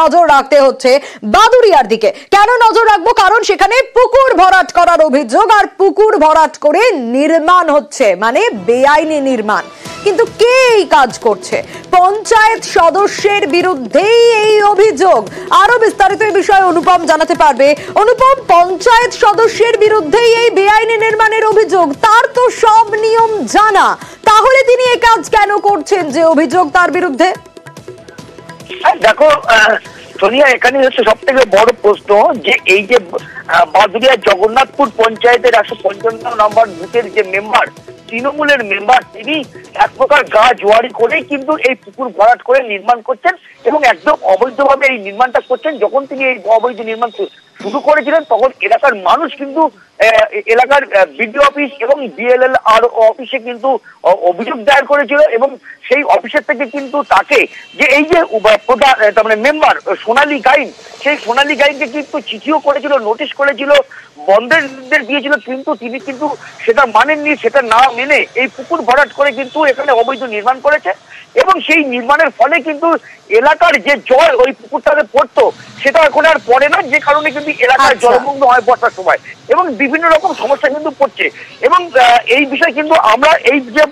নজর রাখতে হচ্ছে বাদুড়িয়ার দিকে। কেন নজর রাখবো? কারণ সেখানে পুকুর ভরাট করার অভিযোগ, আর পুকুর ভরাট করে নির্মাণ হচ্ছে, মানে বেআইনি নির্মাণ। কিন্তু কে এই কাজ করছে? পঞ্চায়েত সদস্যের বিরুদ্ধেই এই অভিযোগ। আরো বিস্তারিত এই বিষয়ে অনুপম জানাতে পারবে। অনুপম, পঞ্চায়েত সদস্যের বিরুদ্ধেই এই বেআইনি নির্মাণের অভিযোগ, তার তো সব নিয়ম জানা, তাহলে তিনি এই কাজ কেন করছেন যে অভিযোগ তার বিরুদ্ধে? দেখো সোনিয়া, এখানে হচ্ছে সব থেকে বড় প্রশ্ন যে এই যে বাদুড়িয়া জগন্নাথপুর পঞ্চায়েতের 155 নম্বর বুথের যে মেম্বার, তৃণমূলের মেম্বার, তিনি এক প্রকার গা জোয়ারি করেই কিন্তু এই পুকুর ভরাট করে নির্মাণ করছেন এবং একদম অবৈধভাবে এই নির্মাণটা করছেন। যখন তিনি এই অবৈধ নির্মাণ শুরু করেছিলেন তখন এলাকার মানুষ কিন্তু এলাকার বিডিও অফিস এবং বিএলএল আর অফিসে কিন্তু অভিযোগ দায়ের করেছিল এবং সেই অফিসের থেকে কিন্তু তাকে যে এই যে প্রধান তার মানে মেম্বার সোনালী গাইন, সেই সোনালী গাইনকে কিন্তু চিঠিও করেছিল, নোটিশ করেছিল, বন্ধের নির্দেশ দিয়েছিল, কিন্তু তিনি কিন্তু সেটা মানেননি। সেটা না মেনে এই পুকুর ভরাট করে কিন্তু এখানে অবৈধ নির্মাণ করেছে এবং সেই নির্মাণের ফলে কিন্তু এলাকার যে জল ওই পুকুরটাতে পড়তো সেটা এখন আর পড়ে না, যে কারণে কিন্তু এলাকার জলমগ্ন হয় বর্ষার সময় এবং বিভিন্ন রকম সমস্যা কিন্তু পড়ছে। এবং এই বিষয়ে কিন্তু আমরা এই যে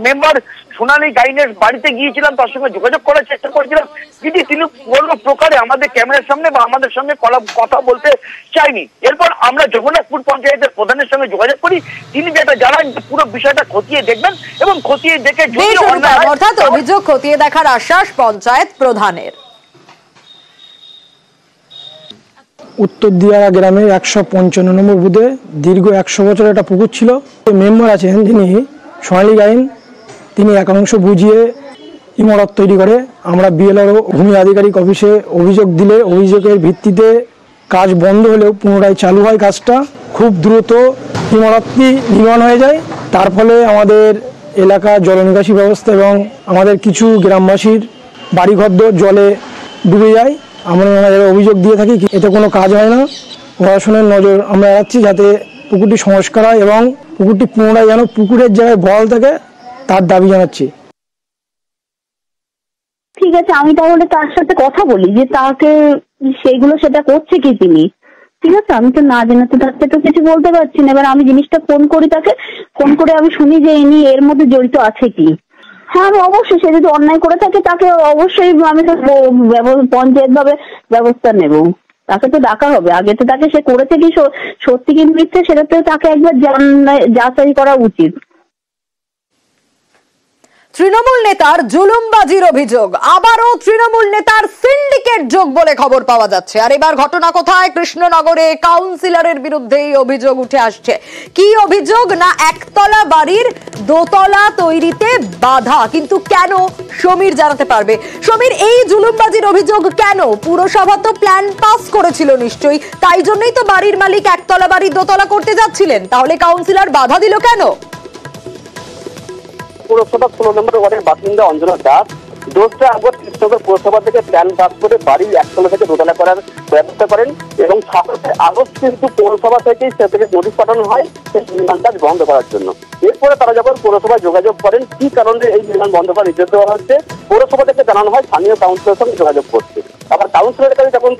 মেম্বার সোনালী গাইনের বাড়িতে গিয়েছিলাম, তার সঙ্গে যোগাযোগ করার চেষ্টা করেছিলাম, কিন্তু তিনি কোনো প্রকারে আমাদের ক্যামেরার সামনে বা আমাদের সঙ্গে কথা বলতে চাইনি। এরপর আমরা জগন্নাথপুর পঞ্চায়েতের প্রধানের সঙ্গে যোগাযোগ করি, তিনি যেটা জানান যে পুরো বিষয়টা খতিয়ে দেখবেন এবং খতিয়ে দেখে অর্থাৎ অভিযোগ খতিয়ে দেখার আশ্বাস পঞ্চায়েত প্রধানের। উত্তর দিয়ারা গ্রামের 155 নম্বর বুথে দীর্ঘ 100 বছর একটা পুকুর ছিল। মেম্বার আছেন যিনি সোনালী গাইন, তিনি একাংশ বুঝিয়ে ইমারত তৈরি করে। আমরা বিএলআর ভূমি আধিকারিক অফিসে অভিযোগ দিলে অভিযোগের ভিত্তিতে কাজ বন্ধ হলেও পুনরায় চালু হয় কাজটা। খুব দ্রুত ইমারতটি নির্মাণ হয়ে যায়, তার ফলে আমাদের এলাকার জলনিকাশি ব্যবস্থা এবং আমাদের কিছু গ্রামবাসীর বাড়িঘর জলে ডুবে যায়। আমরা অভিযোগ দিয়ে থাকি, এতে কোনো কাজ হয় না। প্রশাসনের নজর আমরা এড়াচ্ছি যাতে পুকুরটি সংস্কার হয় এবং পুকুরটি পুনরায় যেন পুকুরের জায়গায় বহাল থাকে তার দাবি জানাচ্ছি। ঠিক আছে, আমি তাহলে তার সাথে কথা বলি যে তাকে সেইগুলো সেটা করছে কি তিনি। ঠিক আছে, আমি তো না জেনে তো তাকে তো কিছু বলতে পারছি না। এবার আমি জিনিসটা ফোন করি, তাকে ফোন করে আমি শুনি যে ইনি এর মধ্যে জড়িত আছে কি। হ্যাঁ, আমি অবশ্যই, সে যদি অন্যায় করে থাকে তাকে অবশ্যই আমি তো পঞ্চায়েত ভাবে ব্যবস্থা নেব। তাকে তো ডাকা হবে, আগে তো তাকে সে করেছে কি সত্যি কি মিথ্যে সেটা তো তাকে একবার যাচাই করা উচিত। তৃণমূল নেতার জুলুমবাজির অভিযোগ, আবারও তৃণমূল নেতার সিন্ডিকেট যোগ বলে খবর পাওয়া যাচ্ছে। আর এবার ঘটনা কোথায়? কৃষ্ণনগরে কাউন্সিলরের বিরুদ্ধে এই অভিযোগ উঠে আসছে। কি অভিযোগ? না একতলা বাড়ির দোতলা তৈরিতে বাধা। কিন্তু কেন? সমীর জানাতে পারবে। সমীর, এই জুলুমবাজির অভিযোগ কেন? পুরসভা তো প্ল্যান পাস করেছিল নিশ্চয়ই, তাই জন্যই তো বাড়ির মালিক একতলা বাড়ির দোতলা করতে যাচ্ছিলেন, তাহলে কাউন্সিলর বাধা দিল কেন? পুরসভা 16 নম্বর ওয়ার্ডের বাসিন্দা অঞ্জনা দাস 2 আগস্ট কৃষ্ণনগর পুরসভা থেকে প্ল্যান পাস করে বাড়ির একতলা থেকে দোতলা করার ব্যবস্থা করেন এবং 27 আগস্ট কিন্তু পৌরসভা থেকেই সে থেকে নোটিশ পাঠানো হয় সেই নির্মাণ কাজ বন্ধ করার জন্য। এরপরে তারা যখন পৌরসভায় যোগাযোগ করেন কি কারণে এই নির্মাণ বন্ধ করার নির্দেশ দেওয়া হচ্ছে, পৌরসভা থেকে জানানো হয় স্থানীয় কাউন্সিলরের সঙ্গে যোগাযোগ করতে। আবার কাউন্সিলরের কাছে যখন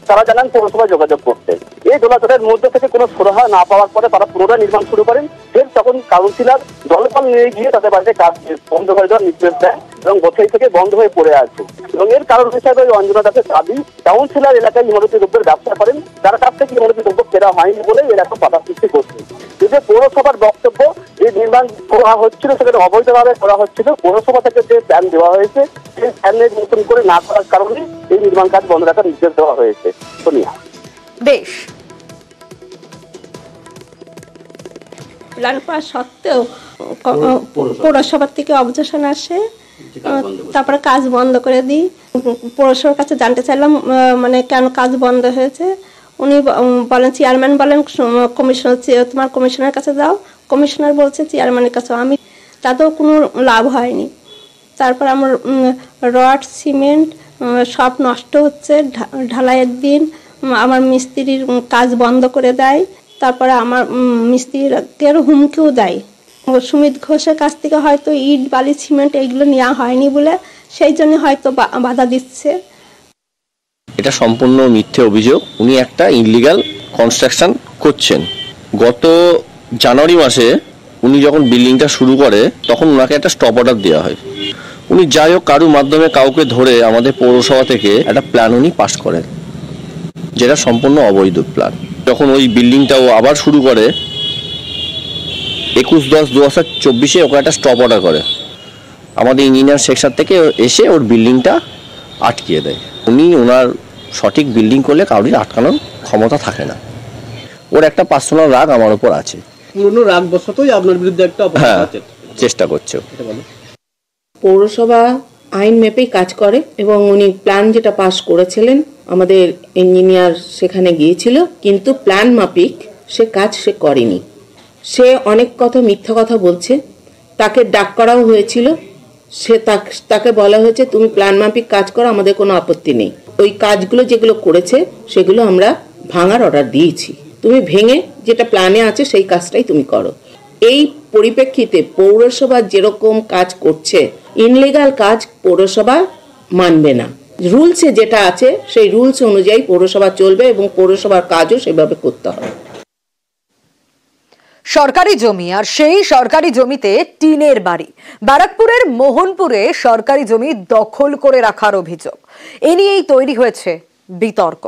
তারা জানান পৌরসভায় যোগাযোগ করতে। এই দোলাচলের মধ্যে থেকে কোনো সুরাহা না পাওয়ার পরে তারা পুনরায় নির্মাণ শুরু করেন। ফের তখন কাউন্সিলর দলবল নিয়ে গিয়ে তাদের বাড়িতে কাজ বন্ধ করে দেওয়ার নির্দেশ দেয় এবং বছর থেকে বন্ধ হয়ে পড়ে আছে। এবং এর কারণ হিসাবে ওই অঞ্জনা দাসের দাবি, কাউন্সিলর এলাকায় ইমারতি দ্রব্যের ব্যবসা করেন, যার কাছ থেকে ইমারতি দ্রব্য ফেরা হয়নি বলে এলাকা বাধা সৃষ্টি করছে। যদি পৌরসভার বক্তব্য যে নির্মাণ করা হচ্ছিল সেখানে অবৈধভাবে করা হচ্ছিল, পৌরসভা থেকে যে প্ল্যান দেওয়া হয়েছে সেই প্ল্যানের নতুন করে না করার কারণে এই নির্মাণ কাজ বন্ধ রাখার নির্দেশ দেওয়া হয়েছে। সোনিয়া, বেশ। প্ল্যান পাস সত্ত্বেও পৌরসভার থেকে অবজেকশন আসে, তারপরে কাজ বন্ধ করে দিই। পৌরসভার কাছে জানতে চাইলাম মানে কেন কাজ বন্ধ হয়েছে। উনি বলেন, চেয়ারম্যান বলেন কমিশনার, তোমার কমিশনার কাছে যাও। কমিশনার বলছে চেয়ারম্যানের কাছে। আমি তাতেও কোনো লাভ হয়নি। তারপর আমার রড সিমেন্ট সব নষ্ট হচ্ছে। ঢালাইয়ের দিন আমার মিস্ত্রির কাজ বন্ধ করে দেয়। তারপরে আমার মিস্ত্রির হুমকিও দেয়। সুমিত ঘোষের কাছ থেকে হয়তো ইট বালি সিমেন্ট এগুলো নেওয়া হয়নি বলে সেই জন্য হয়তো বাধা দিচ্ছে। এটা সম্পূর্ণ মিথ্যে অভিযোগ। উনি একটা ইনলিগাল কনস্ট্রাকশন করছেন। গত জানুয়ারি মাসে উনি যখন বিল্ডিংটা শুরু করে তখন ওনাকে একটা স্টপ অর্ডার দেওয়া হয়। উনি যাই হোক কারোর মাধ্যমে কাউকে ধরে আমাদের পৌরসভা থেকে একটা প্ল্যান উনি পাস করেন, যেটা সম্পূর্ণ অবৈধ প্ল্যান। যখন ওই বিল্ডিংটাও আবার শুরু করে 21/10/2024 ওকে একটা স্টপ অর্ডার করে, আমাদের ইঞ্জিনিয়ার সেকশন থেকে এসে ওর বিল্ডিংটা আটকিয়ে দেয়। উনি ওনার সঠিক বিল্ডিং করলে কাউরির আটকানোর ক্ষমতা থাকে না। ওর একটা পার্সোনাল রাগ আমার উপর আছে, পুরনো রাগ বশতই আপনার বিরুদ্ধে একটা চেষ্টা করছে। পৌরসভা আইন মেপেই কাজ করে এবং উনি প্ল্যান যেটা পাস করেছিলেন, আমাদের ইঞ্জিনিয়ার সেখানে গিয়েছিল, কিন্তু প্ল্যান মাফিক সে কাজ সে করেনি। সে অনেক কথা মিথ্যা কথা বলছে। তাকে ডাক করাও হয়েছিল, তাকে বলা হয়েছে তুমি প্ল্যান মাফিক কাজ করো, আমাদের কোনো আপত্তি নেই। ওই কাজগুলো যেগুলো করেছে সেগুলো আমরা ভাঙার অর্ডার দিয়েছি, তুমি ভেঙে যেটা প্ল্যানে আছে সেই কাজটাই তুমি করো। এই পরিপ্রেক্ষিতে পৌরসভা যেরকম কাজ করছে, ইনলিগাল কাজ পৌরসভা মানবে না। রুলসে যেটা আছে সেই রুলস অনুযায়ী পৌরসভা চলবে এবং পৌরসভার কাজও সেভাবে করতে হবে। সরকারি জমি, আর সেই সরকারি জমিতে টিনের বাড়ি। ব্যারাকপুরের মোহনপুরে সরকারি জমি দখল করে রাখার অভিযোগ, এ নিয়েই তৈরি হয়েছে বিতর্ক।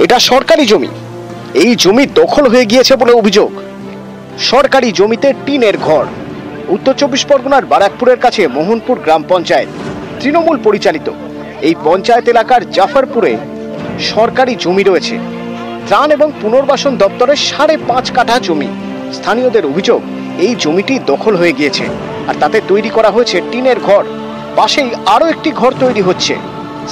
এটা সরকারি জমি, এই জমি দখল হয়ে গিয়েছে বলে অভিযোগ। সরকারি জমিতে টিনের ঘর। উত্তর 24 পরগনার ব্যারাকপুরের কাছে মোহনপুর গ্রাম পঞ্চায়েত, তৃণমূল পরিচালিত এই পঞ্চায়েত এলাকার জাফরপুরে সরকারি জমি রয়েছে। ত্রাণ এবং পুনর্বাসন দপ্তরের 5.5 কাঠা জমি। স্থানীয়দের অভিযোগ এই জমিটি দখল হয়ে গিয়েছে, আর তাতে তৈরি করা হয়েছে টিনের ঘর। পাশেই আরও একটি ঘর তৈরি হচ্ছে।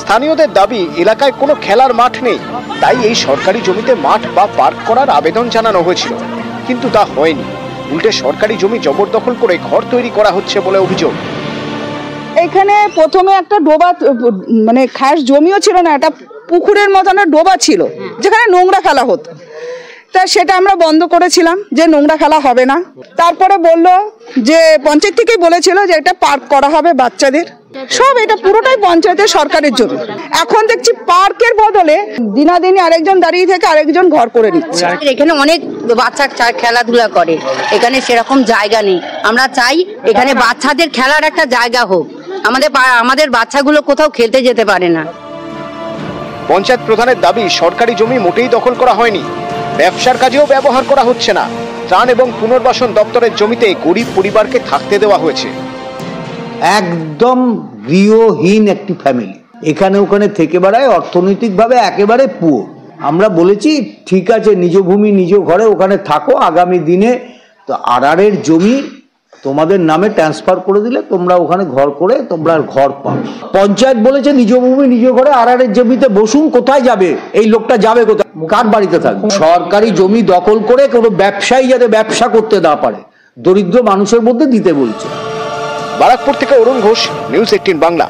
স্থানীয়দের দাবি এলাকায় কোনো খেলার মাঠ নেই, তাই এই সরকারি জমিতে মাঠ বা পার্ক করার আবেদন জানানো হয়েছিল, কিন্তু তা হয়নি। উল্টে সরকারি জমি জবরদখল করে ঘর তৈরি করা হচ্ছে বলে অভিযোগ। এখানে প্রথমে একটা ডোবা, মানে খাস জমিও ছিল না, একটা পুকুরের মতনের ডোবা ছিল যেখানে নোংরা ফেলা হতো। তা সেটা আমরা বন্ধ করেছিলাম যে নোংরা ফেলা হবে না। তারপরে বলল যে পঞ্চায়েত থেকেই বলেছিল যে এটা পার্ক করা হবে বাচ্চাদের, সব এটা পুরোটাই পঞ্চায়েতের সরকারের জমি। এখন দেখছি পার্কের বদলে দিনাদিনী আরেকজন দাঁড়িয়ে থেকে আরেকজন ঘর করে নিচ্ছে। এখানে অনেক বাচ্চা খেলাধুলা করে, এখানে সেরকম জায়গা নেই। আমরা চাই এখানে বাচ্চাদের খেলার একটা জায়গা হোক, আমাদের বাচ্চাগুলো কোথাও খেলতে যেতে পারে না। পঞ্চায়েত প্রধানের দাবি সরকারি জমি মোটেই দখল করা হয়নি, ব্যবসার কাজেও ব্যবহার করা হচ্ছে না। ত্রাণ এবং পুনর্বাসন দপ্তরের জমিতে গরিব পরিবারকে থাকতে দেওয়া হয়েছে। একদম গৃহহীন একটি ফ্যামিলি এখানে ওখানে থেকে বেড়ায়, অর্থনৈতিকভাবে একেবারে পুয়ো। আমরা বলেছি ঠিক আছে, নিজ ভূমি নিজ ঘরে ওখানে থাকো, আগামী দিনে তো আড়ারের জমি তোমাদের নামে ট্রান্সফার করে দিলে তোমরা ওখানে ঘর করে তোমরা ঘর পাও। পঞ্চায়েত বলেছে নিজ ভূমি নিজ ঘরে আড়ারের জমিতে বসুন, কোথায় যাবে এই লোকটা? যাবে কোথায়? কার বাড়িতে থাকবে? সরকারি জমি দখল করে কোনো ব্যবসায়ী যাতে ব্যবসা করতে না পারে, দরিদ্র মানুষের মধ্যে দিতে বলছে। ব্যারাকপুর থেকে অরুণ ঘোষ, নিউজ 18 বাংলা।